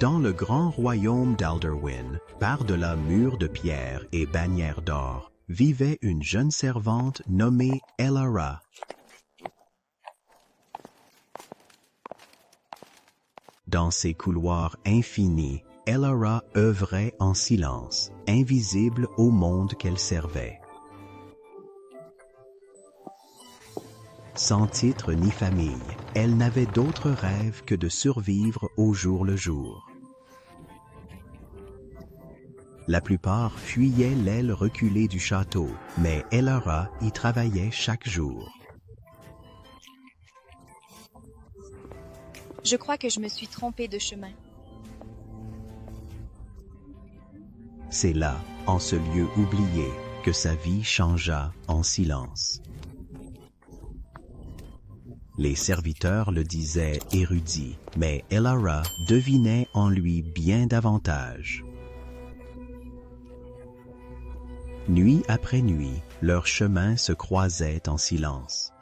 Dans le grand royaume d'Alderwyn, par-delà murs de pierre et bannières d'or, vivait une jeune servante nommée Elara. Dans ces couloirs infinis, Elara œuvrait en silence, invisible au monde qu'elle servait. Sans titre ni famille, elle n'avait d'autre rêve que de survivre au jour le jour. La plupart fuyaient l'aile reculée du château, mais Elara y travaillait chaque jour. Je crois que je me suis trompée de chemin. C'est là, en ce lieu oublié, que sa vie changea en silence. Les serviteurs le disaient érudit, mais Elara devinait en lui bien davantage. Nuit après nuit, leurs chemins se croisaient en silence.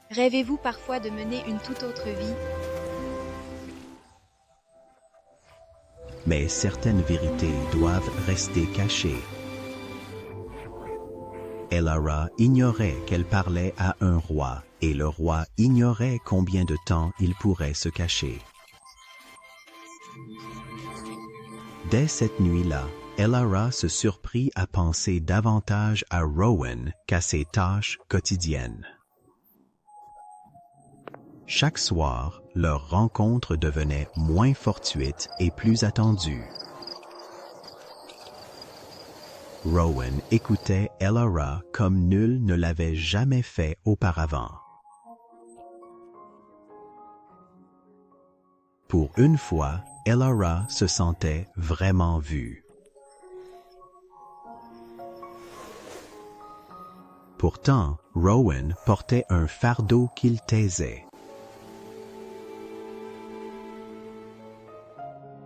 Rêvez-vous parfois de mener une toute autre vie? Mais certaines vérités doivent rester cachées. Elara ignorait qu'elle parlait à un roi, et le roi ignorait combien de temps il pourrait se cacher. Dès cette nuit-là, Elara se surprit à penser davantage à Rowan qu'à ses tâches quotidiennes. Chaque soir, leur rencontre devenait moins fortuite et plus attendue. Rowan écoutait Elara comme nul ne l'avait jamais fait auparavant. Pour une fois, Elara se sentait vraiment vue. Pourtant, Rowan portait un fardeau qu'il taisait.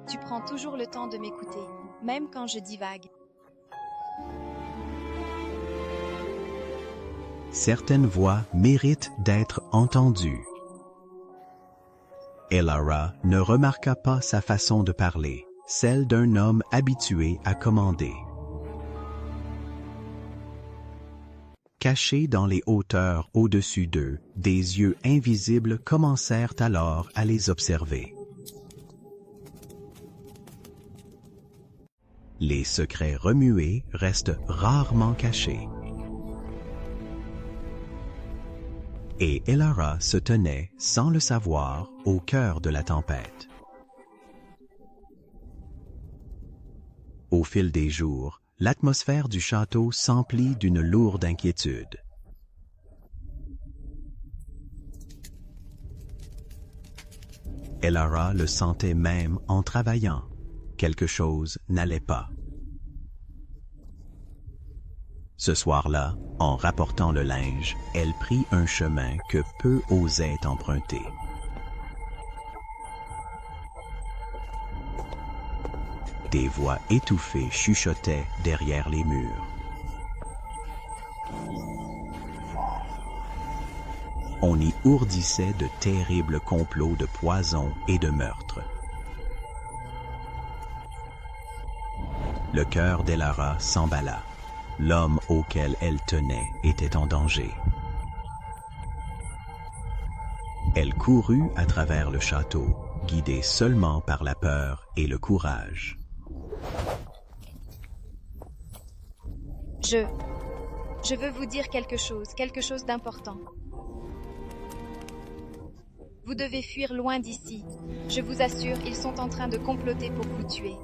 Tu prends toujours le temps de m'écouter, même quand je divague. Certaines voix méritent d'être entendues. Elara ne remarqua pas sa façon de parler, celle d'un homme habitué à commander. Cachés dans les hauteurs au-dessus d'eux, des yeux invisibles commencèrent alors à les observer. Les secrets remués restent rarement cachés. Et Elara se tenait, sans le savoir, au cœur de la tempête. Au fil des jours, l'atmosphère du château s'emplit d'une lourde inquiétude. Elara le sentait même en travaillant. Quelque chose n'allait pas. Ce soir-là, en rapportant le linge, elle prit un chemin que peu osaient emprunter. Des voix étouffées chuchotaient derrière les murs. On y ourdissait de terribles complots de poison et de meurtre. Le cœur d'Elara s'emballa. L'homme auquel elle tenait était en danger. Elle courut à travers le château, guidée seulement par la peur et le courage. Je veux vous dire quelque chose d'important. Vous devez fuir loin d'ici. Je vous assure, ils sont en train de comploter pour vous tuer.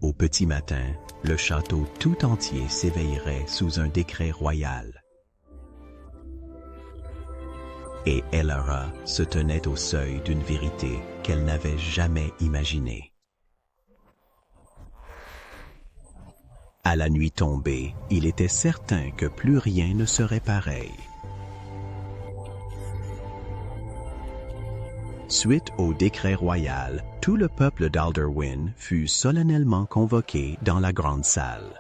Au petit matin, le château tout entier s'éveillerait sous un décret royal. Et Elara se tenait au seuil d'une vérité qu'elle n'avait jamais imaginée. À la nuit tombée, il était certain que plus rien ne serait pareil. Suite au décret royal, tout le peuple d'Alderwyn fut solennellement convoqué dans la grande salle.